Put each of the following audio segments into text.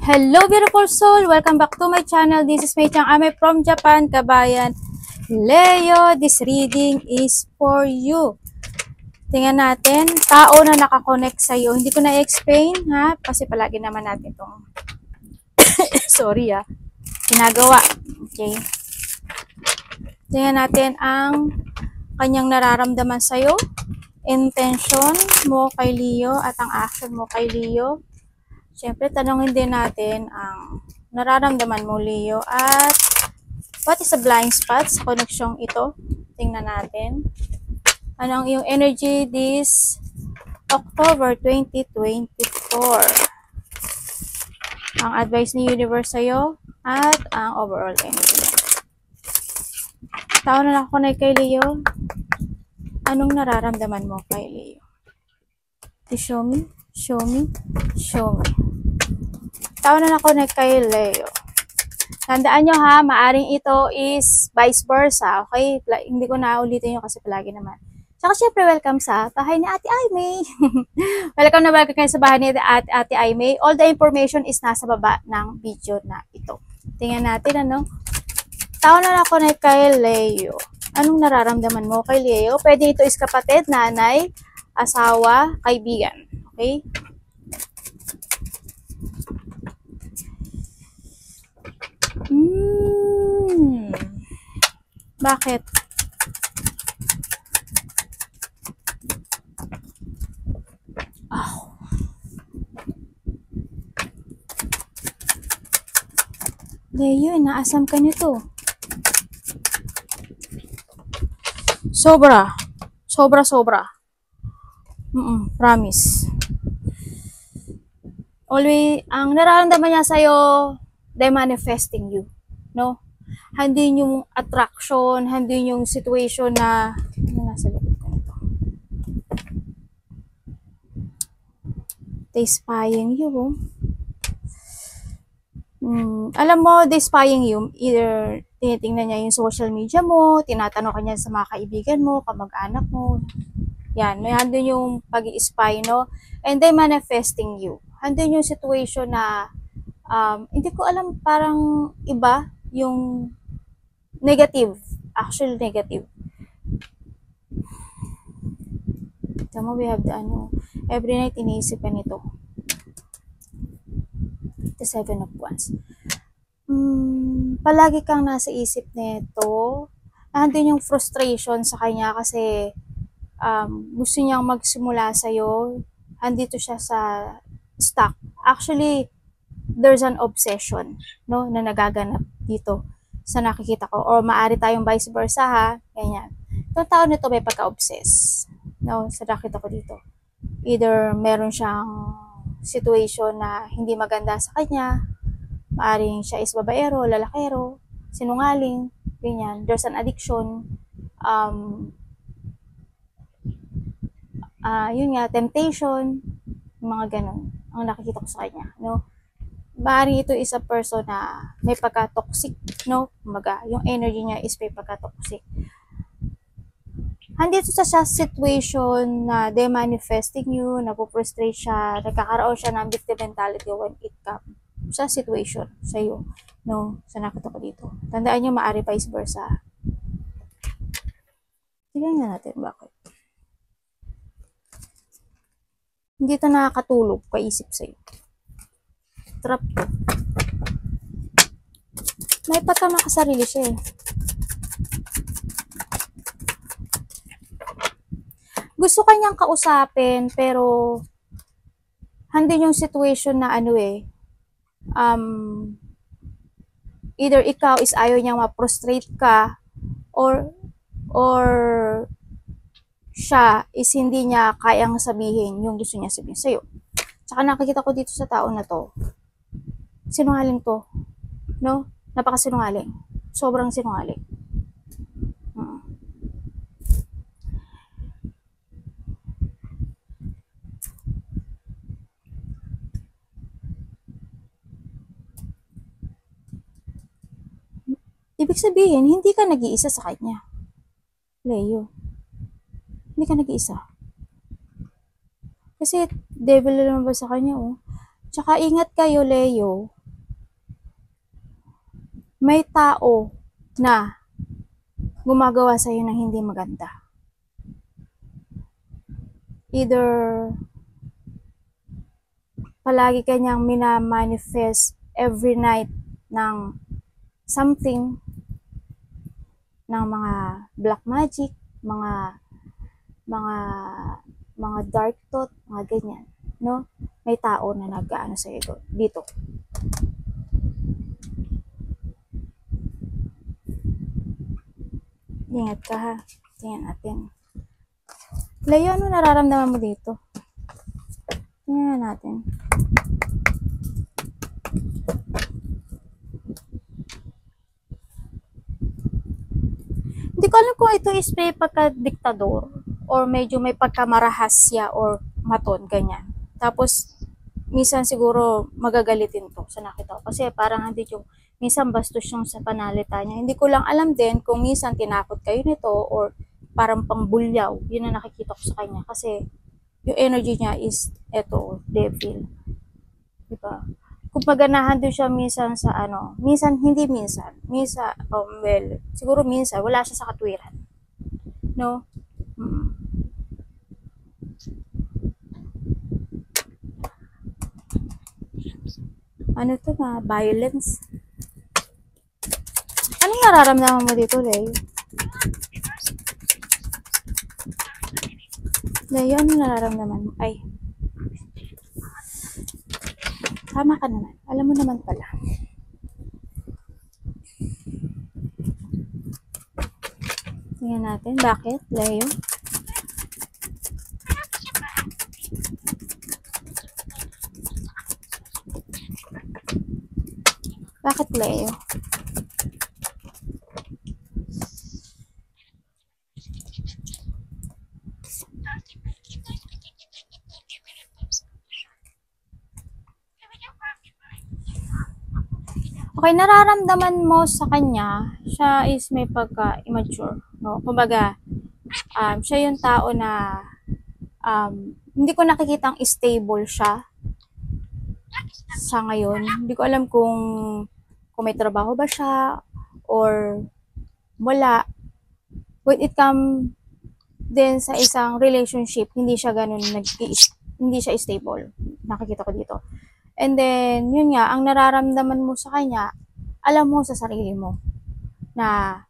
Hello beautiful soul! Welcome back to my channel. This is Mei Chang Ame from Japan, kabayan. Leo, this reading is for you. Tingnan natin, tao na nakakonect sa'yo. Hindi ko na-explain ha, kasi palagi naman natin itong sorry ginagawa. Okay. Tingnan natin ang kanyang nararamdaman sa'yo, intention mo kay Leo at ang action mo kay Leo. Siyempre, tanongin din natin ang nararamdaman mo, Leo, at what is the blind spot sa koneksyong ito? Tingnan natin. Anong yung energy this October 2024? Ang advice ni Universe sa'yo at ang overall energy. Tao na nakakonect kay Leo. Anong nararamdaman mo kay Leo? Show me, show me, show me. Tao na nakakonect kay Leo. Tandaan nyo ha, maaring ito is vice versa, okay? Hindi ko na ulitin yun kasi palagi naman. Tsaka syempre, welcome sa bahay ni Ate Aimee. welcome kayo sa bahay ni Ate Aimee. All the information is nasa baba ng video na ito. Tingnan natin ano. Tao na nakakonect kay Leo. Anong nararamdaman mo kay Leo? Pwede ito is kapatid, nanay, asawa, kaibigan. Okay? Bakit? Oh. Leo, inaasam ka nito. Sobra. Sobra. Promise. Always, ang nararamdaman niya sa'yo, they're manifesting you. No? Hindi yung attraction, hindi yung situation na nasa likod ko nito. They spying you. Alam mo, they spying you. Either tinitingnan niya yung social media mo, tinatanong kanya sa mga kaibigan mo, kamag-anak mo. Yan, may handun yung pag-i-spy, no? And they manifesting you. Handun yung situation na hindi ko alam, parang iba yung negative. Actually, negative. Tama, we have the every night iniisip ka nito. The 7 of Wands. Palagi kang nasa isip nito. Nandun yung frustration sa kanya kasi gusto niyang magsimula sa'yo. Andito siya sa stuck. Actually, there's an obsession, no, na nagaganap dito sa nakikita ko. Or maaari tayong vice versa ha. Ganyan. Itong tao nito may pagka-obsess. No, sa nakita ko dito. Either meron siyang situation na hindi maganda sa kanya. Maaring siya is babaero, lalakero, sinungaling, ganyan. There's an addiction. Yun nga, temptation, mga ganun. Ang nakikita ko sa kanya, no? Maaring ito is a person na may pagka-toxic, no? Kumaga, yung energy niya is may pagka-toxic. Handito sa situation na they manifesting you, napuprostrate siya, nagkakaroon siya ng victim mentality when it comes sa situation sa iyo, no? Sa nakita ko dito. Tandaan niyo, maaari vice versa. Tignan nga natin bakit. Hindi ito nakakatulog, paisip sa'yo. Trap to. May pagkamakasarili siya eh. Gusto kanyang kausapin, pero handin yung situation na either ikaw is ayaw niyang ma-prostrate ka, or siya is hindi niya kayang sabihin yung gusto niya sabihin sa'yo. Tsaka nakikita ko dito sa tao na to, sinungaling to, no? Napakasinungaling. Sobrang sinungaling. Ibig sabihin, hindi ka nag-iisa sa kanya. Leo. Hindi ka nag-iisa. Kasi devil na naman ba sa kanya, oh. Tsaka ingat kayo, Leo. May tao na gumagawa sa'yo ng hindi maganda. Either palagi kanyang minamanifest every night ng something, ng mga black magic, mga dark thought, mga ganyan, no? May tao na nag-aano sa iyo dito. Ingat ka ha. Tingnan natin. Leo, ano nararamdaman mo dito? Tingnan natin. Hindi ko alam kung ito is may pagka-diktador or medyo may pagkamarahasya or maton, ganyan. Tapos, minsan siguro magagalitin to sa nakita ko. Kasi parang hindi yung, minsan bastos yung sa panalita niya. Hindi ko lang alam din kung minsan tinakot kayo nito or parang pangbulyaw. Yun ang nakikita ko sa kanya. Kasi yung energy niya is eto, devil. Diba? Kung paganahan din siya minsan sa ano, minsan, hindi minsan, well, siguro minsan, wala siya sa katwiran. No? Ano to na? Violence. Anong nararamdaman mo dito, Leo? Leo, anong nararamdaman mo? Ay. Tama ka naman. Alam mo naman pala. Tingnan natin. Bakit, Leo? Bakit, Leo? Okay, nararamdaman mo sa kanya, siya is may pagka-immature, no? Kumbaga, siya yung tao na hindi ko nakikitang stable siya sa ngayon. Hindi ko alam kung may trabaho ba siya or wala. When it come din sa isang relationship, hindi siya ganun, hindi siya stable. Nakikita ko dito. And then, yun nga, ang nararamdaman mo sa kanya, alam mo sa sarili mo na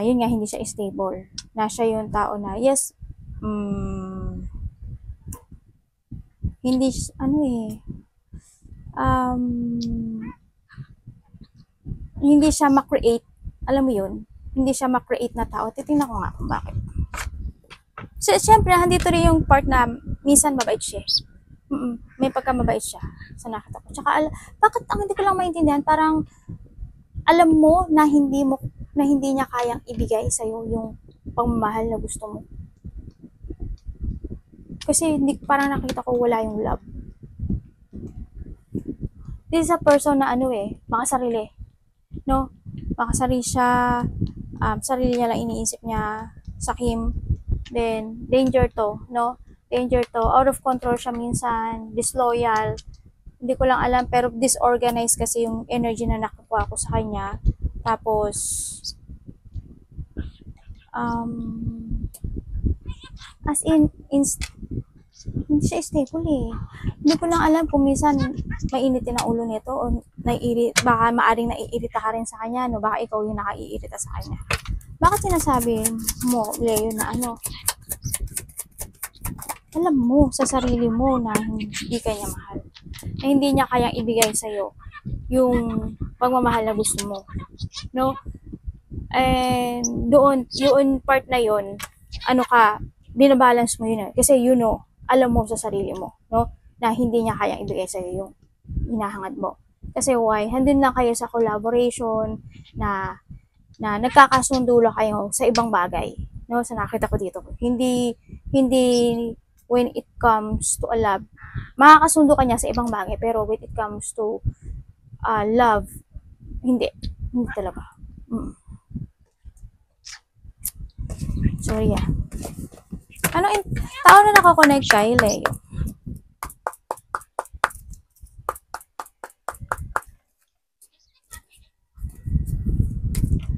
yun nga, hindi siya stable. Na siya yung tao na, yes, hindi, hindi siya ma-create, alam mo yun, hindi siya ma-create na tao. Titingnan ko nga kung bakit. So, syempre, handito rin yung part na minsan mabait siya. May pagkamabait siya sa nakita ko. Tsaka, bakit ang hindi ko lang maintindihan, parang alam mo na hindi niya kayang ibigay sa'yo yung pagmamahal na gusto mo. Kasi parang nakita ko wala yung love. This is a person na makasarili. No? Makasarili siya, sarili niya lang iniisip niya sa Kim. Then, danger to, no? Danger to. Out of control siya minsan, disloyal. Hindi ko lang alam, pero disorganized kasi yung energy na nakukuha ko sa kanya. Tapos, as in hindi siya stable eh. Hindi ko lang alam kung minsan mainitin ang ulo nito o baka maaring naiirita ka rin sa kanya, no? Baka ikaw yung nakaiirita sa kanya. Bakit sinasabi mo, Leo, na alam mo sa sarili mo na hindi ka niya mahal, na hindi niya kayang ibigay sa'yo yung pagmamahal na gusto mo, no? And doon, yung part na yun, binabalance mo yun kasi alam mo sa sarili mo, no? Na hindi niya kayang ibigay sa'yo yung hinahangad mo. Kasi why? Handun lang kayo sa collaboration na nagkakasundo lang kayo sa ibang bagay, no? Sa nakita ko dito. Hindi when it comes to a love, makakasundo ka niya sa ibang bagay, pero when it comes to love, hindi talaga. Sorry tao na nakakonect kay Leo?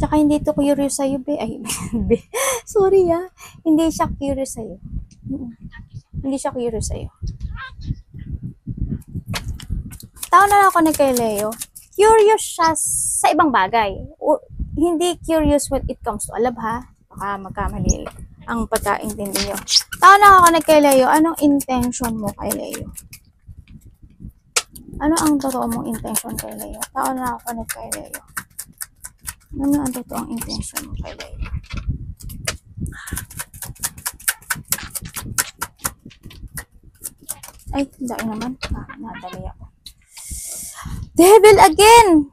Tsaka hindi to curious sa'yo, be. Ay, be. Sorry, Hindi siya curious sa'yo. Hindi siya curious sa'yo. Tao na ako na kay Leo. Curious siya sa ibang bagay. Hindi curious when it comes to love, ha? Baka magkamali ang pagkaintindi nyo. Tao na ako na kay Leo. Anong intention mo kay Leo? Ano ang totoo mong intention kay Leo? Tao na ako na kay Leo. Ano ang totoong intention mo kay Leo? Ay, dahil naman. Nadali ako. Devil again!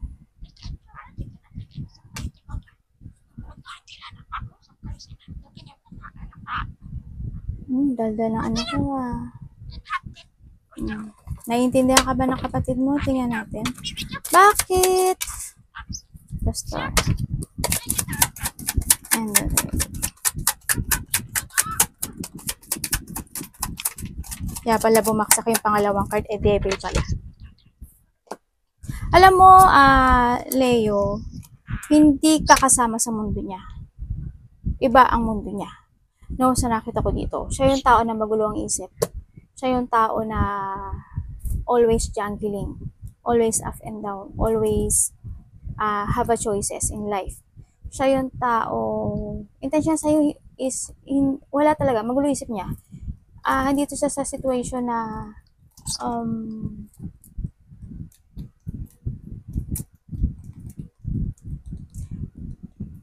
Daldal ng ano ko, Naiintindihan ka ba ng kapatid mo? Tingnan natin. Bakit? The star. And the kaya pala bumaksak yung pangalawang card, devil pala. Alam mo, Leo, hindi ka kasama sa mundo niya. Iba ang mundo niya. No, sa nakita ko dito. Siya yung tao na magulo ang isip. Siya yung tao na always jungling. Always up and down. Always have a choices in life. Siya yung tao, intention sa'yo is, wala talaga, magulo isip niya. Dito siya sa situation na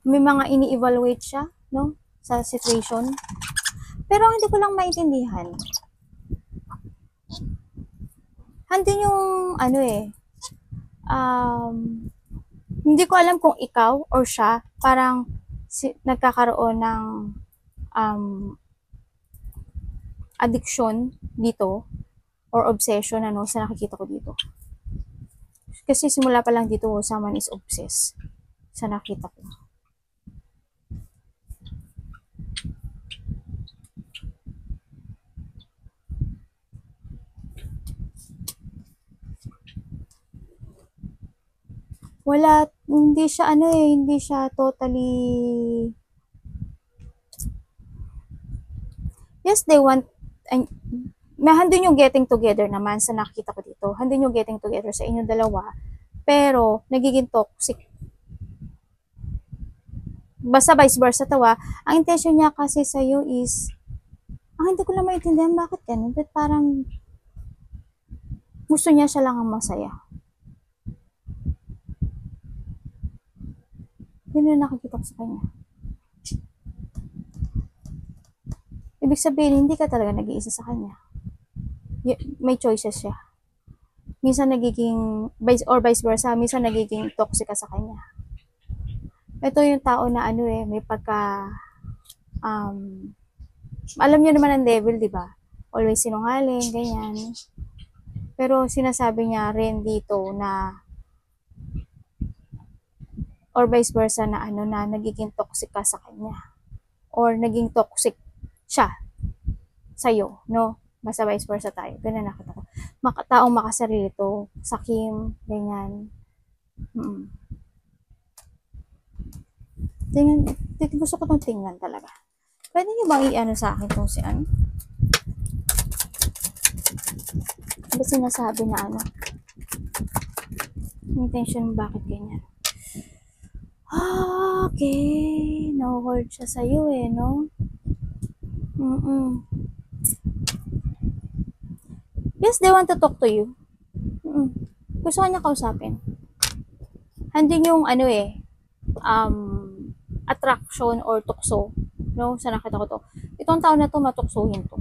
may mga ini-evaluate siya, no? Sa situation. Pero hindi ko lang maintindihan. Handin yung, hindi ko alam kung ikaw or siya, parang nagkakaroon ng addiction dito or obsession sa nakikita ko dito. Kasi simula pa lang dito, someone is obsessed sa nakita ko. Wala, hindi siya totally. Yes, they want, handun yung getting together naman sa nakita ko dito. Handun yung getting together sa inyong dalawa. Pero, nagiging toxic. Basta vice versa tawa. Ang intention niya kasi sa'yo is, hindi ko lang maintindihan bakit ganun. But parang, gusto niya siya lang ang masaya. Yun yung nakikita ko sa kanya. Ibig sabihin, hindi ka talaga nag-iisa sa kanya. May choices siya. Minsan nagiging, or vice versa, minsan nagiging toxic ka sa kanya. Ito yung tao na may pagka, alam niyo naman ang devil, di ba? Always sinungaling, ganyan. Pero sinasabi niya rin dito na, or vice versa na na nagiging toxic ka sa kanya. Or naging toxic siya sa'yo, no? Basta vice versa tayo. Ganun nakita ko. Taong makasarili to. Sakim, ganyan. Tingnan, gusto ko itong tingnan talaga. Pwede niyo bang i-ano sa akin kung si ano? Ano sinasabi na intention bakit ganyan? Okay. No-hold siya sa'yo no? Yes, they want to talk to you. Gusto ka niya kausapin. Handin yung attraction or tukso. No? Sa nakita ko to. Itong tao na to, matuksuhin to.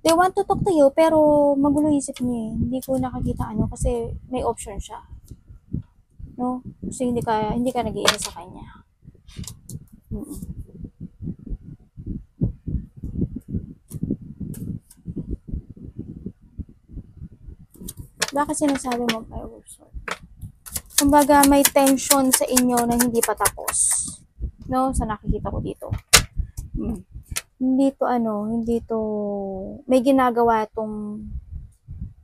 They want to talk to you, pero magulo isip niya Hindi ko nakakita kasi may option siya. No? Kasi hindi ka nag-iisa sa kanya. Bakit sinasabi mo fireworks? Kumbaga may tension sa inyo na hindi pa tapos. No? Sa nakikita ko dito. Hindi to may ginagawa tong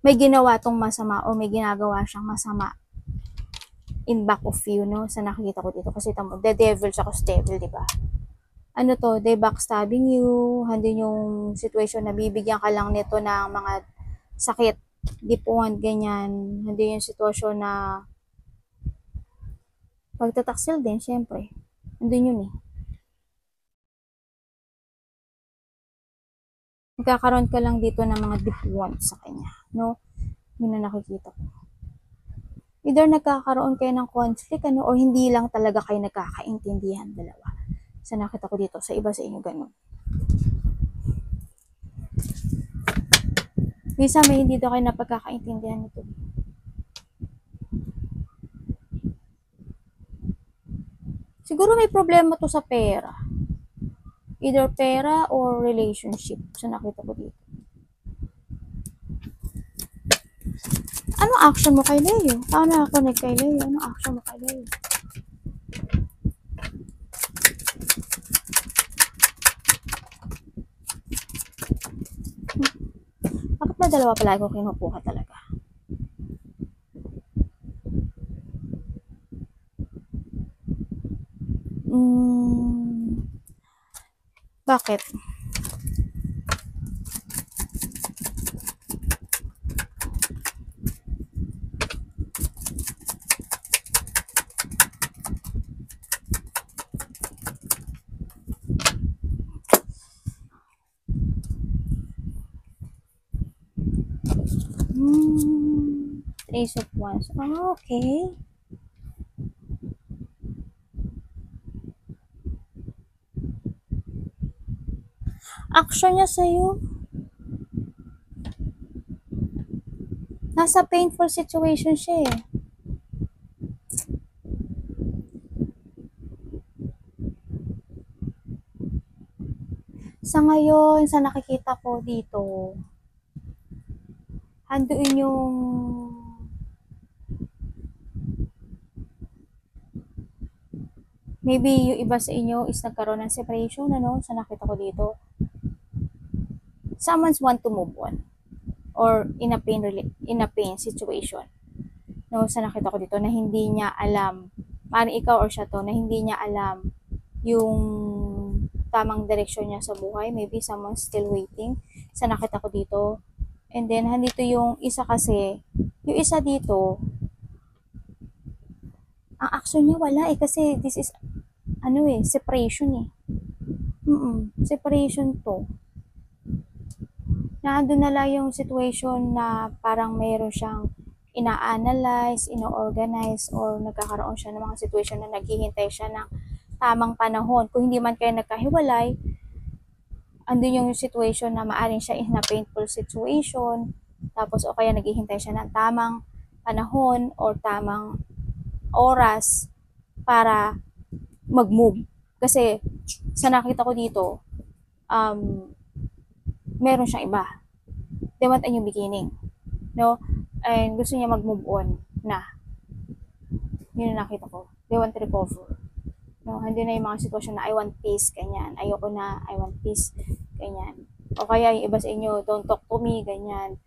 may ginawa tong masama o may ginagawa siyang masama in back of you, no? Sa nakikita ko dito. Kasi tamo, the devil siya kasi devil, di ba? Ano to, they backstabbing you, handin yung situation na bibigyan ka lang nito ng mga sakit, dipuan, ganyan. Hindi yung sitwasyon na pagtataksil din, syempre. Andun yun eh. Magkakaroon ka lang dito ng mga dipuan sa kanya, no? Yun na nakikita ko. Either nagkakaroon kayo ng conflict, ano, or hindi lang talaga kayo nagkakaintindihan dalawa. Sa nakita ko dito, sa iba sa inyo ganun. Minsan may hindi daw kayo napagkakaintindihan nito. Siguro may problema to sa pera. Either pera or relationship. Sa nakita ko dito. Anong action mo kay Leo? Paano ako kay Leo? Anong action mo kay Leo? Bakit ba dalawa pala ko kinukuha talaga? Bakit? Ace of Wands. Oh, okay. Action niya sa'yo. Nasa painful situation siya eh. Sa ngayon, sa nakikita ko dito, handuin yung maybe yung iba sa inyo is nagkaroon ng separation, ano, sa nakita ko dito. Someone's want to move on or in a pain situation. No, sa nakita ko dito na hindi niya alam, parang ikaw or siya to, na hindi niya alam yung tamang direksyon niya sa buhay. Maybe someone's still waiting. Sa nakita ko dito. And then, handito yung isa kasi, yung isa dito, ang action niya wala eh, kasi this is, ano eh, separation eh. Separation to. Nandun na lang yung situation na parang mayroon siyang ina-analyze, ino-organize, or nagkakaroon siya ng mga situation na naghihintay siya ng tamang panahon. Kung hindi man kayo nagkahiwalay, andun yung situation na maaring siya in a painful situation, tapos o kaya naghihintay siya ng tamang panahon or tamang oras para mag-move. Kasi sa nakita ko dito, meron siyang iba. They want a new beginning. No? And gusto niya mag-move on na. Yun ang nakita ko. They want to recover. No? Hindi na yung mga sitwasyon na I want peace, ganyan. Ayoko na, I want peace, ganyan. O kaya yung iba sa inyo, don't talk to me, ganyan.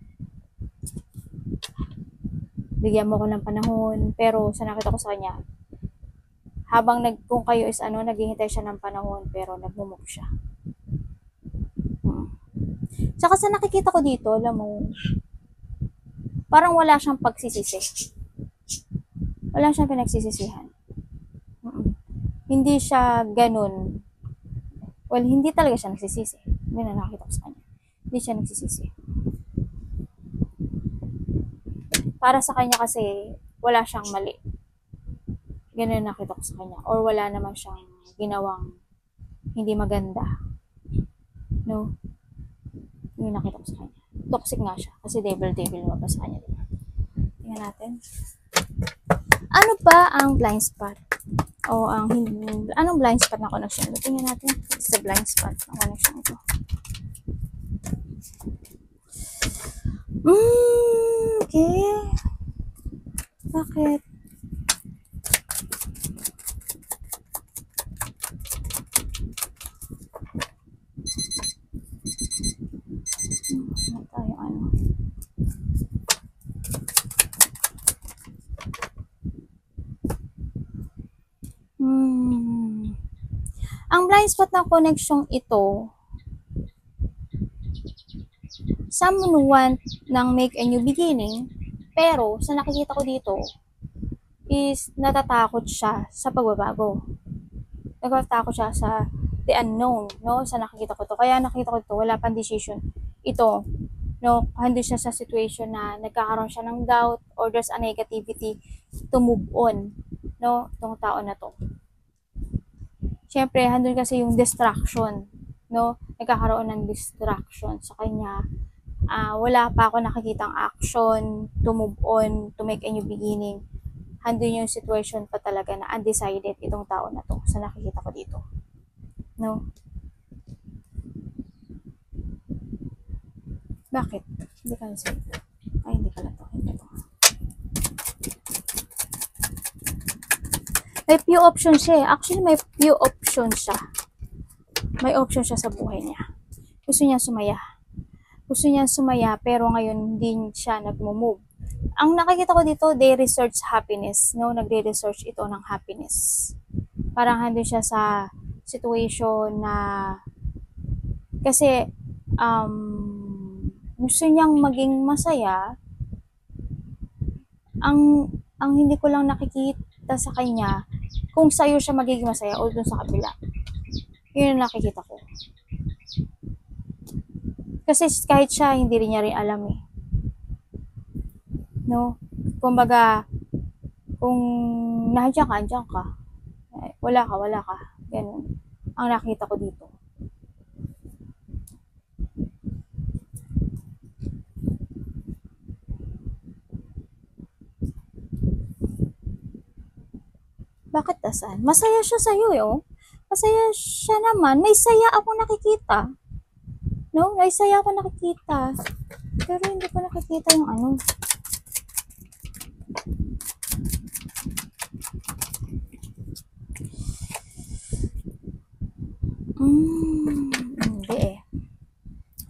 Bigyan mo ko ng panahon. Pero sa nakita ko sa kanya, habang kung kayo is naghihintay siya ng panahon, pero nag-move siya. Tsaka sa nakikita ko dito, alam mo, parang wala siyang pagsisisi. Wala siyang pinagsisisihan. Hindi siya ganun. Well, hindi talaga siya nagsisisi. Yun na nakikita ko sa kanya. Hindi siya nagsisisi. Para sa kanya kasi, wala siyang mali. Ganun nakita ko sa kanya. Or wala naman siyang ginawang hindi maganda. No? Yun nakita ko sa kanya. Toxic nga siya. Kasi devil lumabas sa kanya. Diba? Tingnan natin. Ano ba ang blind spot? O ang anong blind spot na connection? Tingnan natin. It's the blind spot na connection ito. Okay. Bakit? Tayo blind spot ng connection ito, someone nang make a new beginning, pero sa nakikita ko dito is natatakot siya sa pagbabago. Natatakot siya sa the unknown, no? Sa nakikita ko to. Kaya nakita ko to, wala pang decision. Ito, no, hando siya sa situation na nagkakaroon siya ng doubt or there's a negativity to move on, no, itong tao na to. Siyempre, handun kasi yung distraction, no, nagkakaroon ng distraction sa kanya. Wala pa ako nakikitang action to move on, to make a new beginning. Handun yung situation pa talaga na undecided itong tao na to sa nakikita ko dito, no. Bakit? Hindi ka nasin. Ay, hindi pala to. Hindi to. May few options siya. Actually, may few options siya. May option siya sa buhay niya. Gusto niya sumaya. Gusto niya sumaya, pero ngayon hindi siya nag-move. Ang nakikita ko dito, they research happiness. No? Nagre-research ito ng happiness. Parang hando siya sa situation na kasi gusto niyang maging masaya. Ang hindi ko lang nakikita sa kanya kung sa'yo siya magiging masaya o dun sa kabila. Yun ang nakikita ko. Kasi kahit siya, hindi rin niya rin alam eh. No? Kumbaga, kung nandiyan ka. Wala ka. Ganun. Ang nakita ko dito. Bakit asan? Masaya siya sa'yo eh, oh. Masaya siya naman. May saya ako nakikita. No? May saya ako nakikita. Pero hindi ko nakikita yung ano. Hindi eh.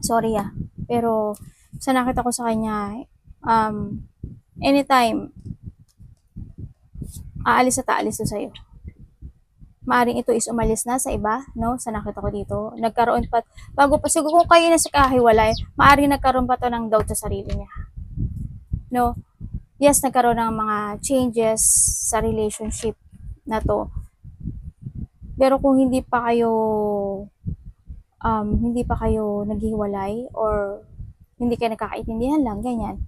Sorry ah. Pero sa nakita ko sa kanya, anytime aalis at aalis to sa'yo. Maaring ito is umalis na sa iba, no? Sa nakita ko dito. Nagkaroon pa, bago pa, siguro kung kayo na sa kahiwalay, maaring nagkaroon pa to ng doubt sa sarili niya. No? Yes, nagkaroon ng mga changes sa relationship na to. Pero kung hindi pa kayo naghiwalay or hindi kayo nagkakaintindihan lang, ganyan.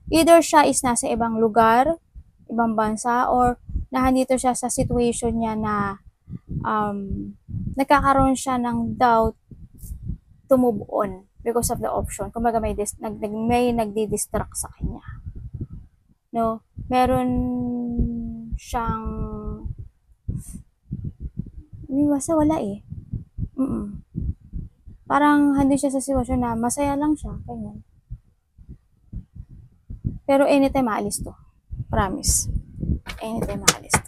Either siya is nasa ibang lugar, ibang bansa, or nahandito siya sa situation niya na nagkakaroon siya ng doubt to move on because of the option. Kumbaga may nagdi-distract sa kanya. No? Meron siyang basta wala eh. Parang handi siya sa sitwasyon na masaya lang siya. Ganyan. Pero anytime maalis to. Promise. Anytime maalis to.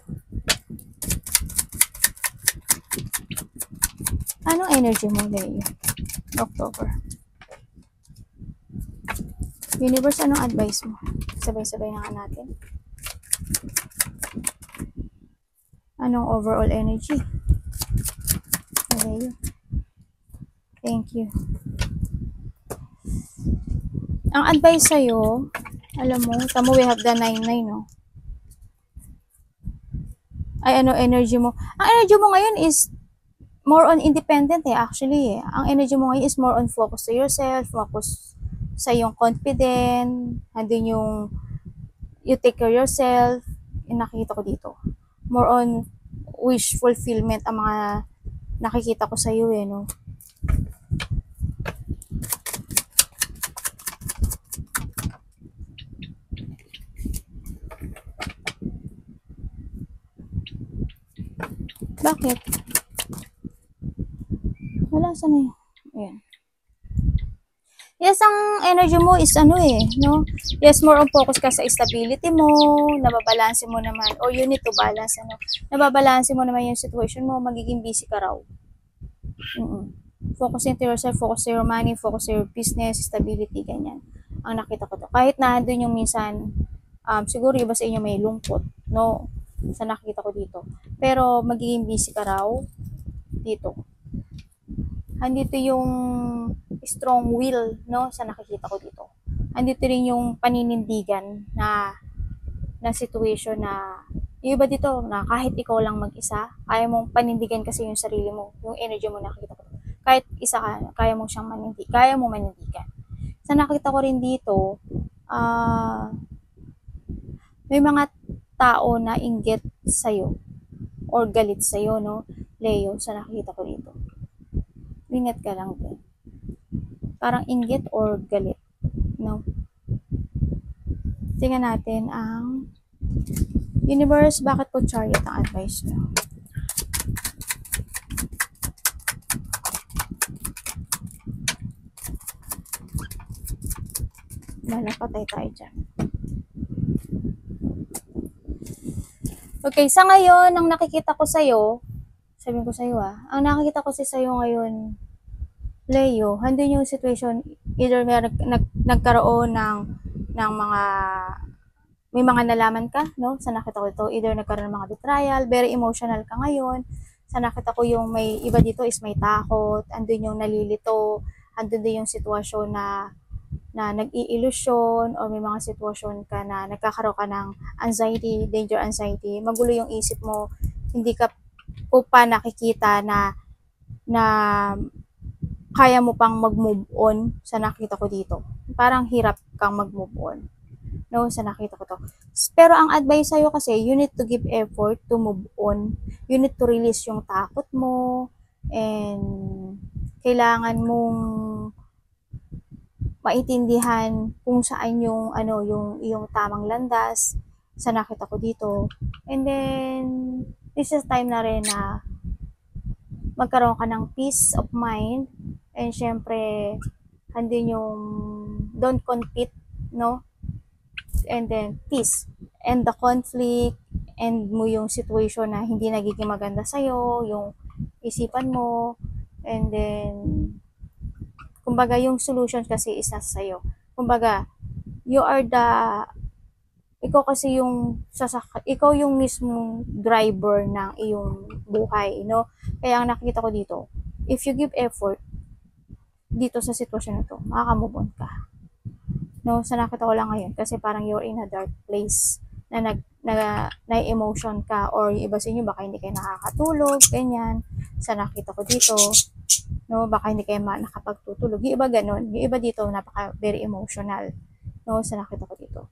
Anong energy mo, Leo? October. Universe, anong advice mo? Sabay-sabay na natin. Anong overall energy? Leo. Thank you. Ang advice sa'yo, alam mo, tamo we have the 9-9, no? Ay, ano energy mo? Ang energy mo ngayon is more on independent eh, actually. Ang energy mo ngayon is more on focus to yourself, focus sa iyong confident, andun yung you take care of yourself, yung nakikita ko dito. More on wish fulfillment ang mga nakikita ko sa iyo eh, no? Bakit? Wala, sana yun. Ayan. Yes, ang energy mo is ano eh, no? Yes, more on focus ka sa stability mo, nababalanse mo naman, or you need to balance, ano? Nababalanse mo naman yung situation mo, magiging busy ka raw. Focus into yourself, focus to your money, focus to your business, stability, ganyan. Ang nakita ko to. Kahit na doon yung minsan, siguro iba sa inyo may lungkot, no? Sa nakita ko dito. Pero magiging busy ka raw dito. andito yung strong will, no, sa nakikita ko dito. Andito rin yung paninindigan na situation na yung iba dito na kahit ikaw lang mag-isa, kaya mong panindigan kasi yung sarili mo, yung energy mo nakikita ko. Kahit isa ka, kaya mo siyang kaya mo manindigan. Sa nakita ko rin dito, may mga tao na inggit sa'yo or galit sa'yo, no, Leo, sa nakita ko dito. Ingat ka lang din. Parang inggit or galit, no? Tingnan natin ang universe, bakit po chariot ang advice nyo? Patay tayo dyan. Okay, sa ngayon, ang nakikita ko sa'yo, sabihin ko sa'yo ang nakikita ko sa'yo ngayon, Leo, handun yung situation, either may nagkaroon ng mga, may mga nalaman ka, no? Sa nakita ko ito, either nagkaroon ng mga betrayal, very emotional ka ngayon. Sa nakita ko yung may iba dito is may takot, andun yung nalilito, andun din yung sitwasyon na nag-iilusyon, o may mga sitwasyon ka na nagkakaroon ka ng anxiety, danger anxiety, magulo yung isip mo, hindi ka pa nakikita na kaya mo pang mag-move on sa nakita ko dito. Parang hirap kang mag-move on. No, sa nakita ko to. Pero ang advice sa'yo kasi, you need to give effort to move on. You need to release yung takot mo, and kailangan mong maintindihan kung saan yung yung tamang landas sa nakita ko dito. And then this is time na rin na magkaroon ka ng peace of mind, and syempre andin yung don't compete, no, and then peace and the conflict, and mo yung situation na hindi nagiging maganda sa'yo, yung isipan mo, and then kumbaga yung solution kasi is nasa sa'yo. Kumbaga, you are ikaw kasi yung ikaw yung mismong driver ng iyong buhay, no? Kaya ang nakikita ko dito, if you give effort dito sa sitwasyon na to, makaka-move on ka. No, sa nakita ko lang ngayon, kasi parang you're in a dark place na na-emotion ka, or yung iba sa inyo baka hindi kayo nakakatulog, ganyan. Sa nakita ko dito, no, baka hindi kayo nakapagtutulog. Yung iba ganun. Yung iba dito, very emotional. No, sa nakita ko dito.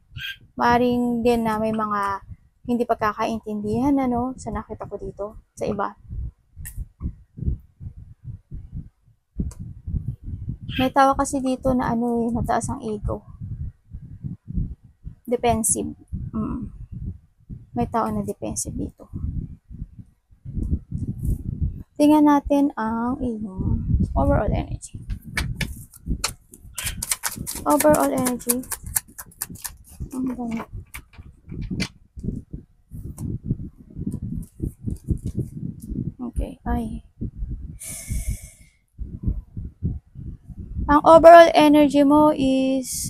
Maring din na may mga hindi pagkakaintindihan, no, sa nakita ko dito, sa iba. May tao kasi dito na mataas ang ego. Defensive. May tao na defensive dito. Tingnan natin ang iyong overall energy. Overall energy. Okay, ang overall energy mo is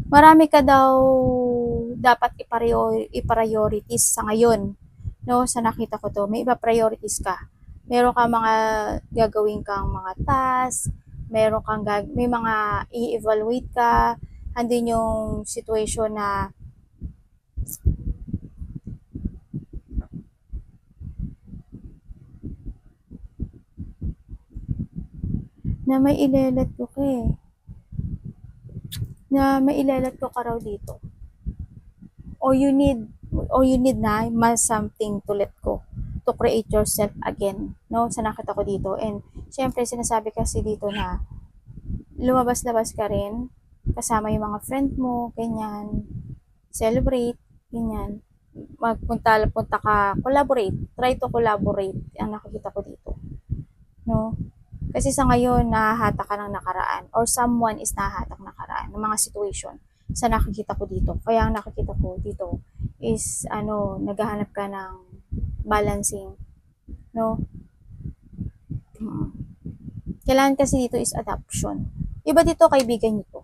marami ka daw dapat i-priorities sa ngayon, no, sa nakita ko to. May iba priorities ka. Meron ka mga gagawin kang mga task, may mga i-evaluate ka, andin yung situation na may ilelet ko ka raw dito. Or you need na something to let go, to create yourself again, no, sa nakita ko dito. And syempre sinasabi kasi dito na lumabas-labas ka rin kasama yung mga friend mo, ganyan, celebrate, ganyan, punta ka, try to collaborate, ang nakikita ko dito, no. Kasi sa ngayon nahahatak ka ng nakaraan, or someone is nahahatak ng nakaraan ng mga situation sa nakikita ko dito. Kaya ang nakikita ko dito is naghahanap ka ng balancing, no. Kailangan kasi dito is adoption. Iba dito kaibigan nyo to.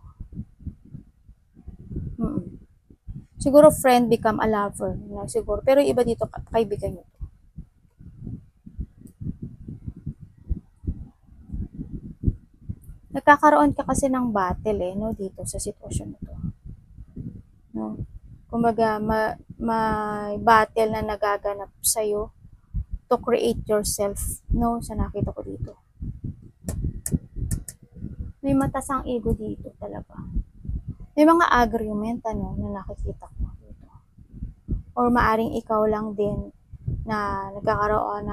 Siguro friend become a lover, no? Siguro. Pero iba dito kaibigan nyo to. nagkakaroon ka kasi ng battle no, dito sa sitwasyon na to. No? Kumbaga, may battle na nagaganap sa'yo to create yourself, no, sa nakita ko dito. May mataas ang ego dito talaga. May mga agreement, na nakikita ko dito. Or maaring ikaw lang din na nagkakaroon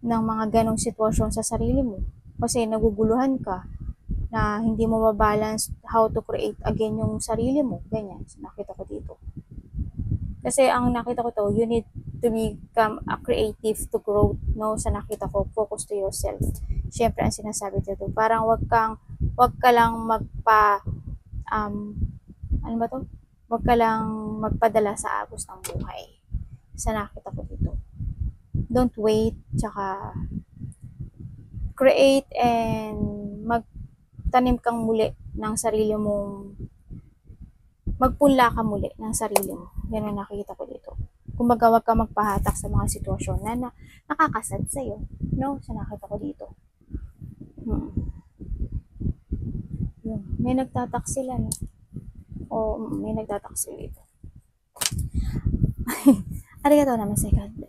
ng mga ganong sitwasyon sa sarili mo. Kasi naguguluhan ka na hindi mo mabalance how to create again yung sarili mo. Ganyan, nakita ko dito. Kasi ang nakita ko to, you need to become a creative to grow, no? Sa nakita ko, focus to yourself. Siyempre, ang sinasabi dito, parang wag ka lang ano ba to? Wag ka lang magpadala sa agos ng buhay. Sa nakita ko dito. Don't wait, tsaka create and magtanim kang muli ng sarili mong, magpunla ka muli ng sarili mo. Yan ang nakikita ko dito. Kumbaga, wag ka magpahatak sa mga sitwasyon na nakakasad sa'yo. No? Sa nakita ko dito. May nagtatak sila, no? O, may nagtatak sila dito. Arigatou naman, second.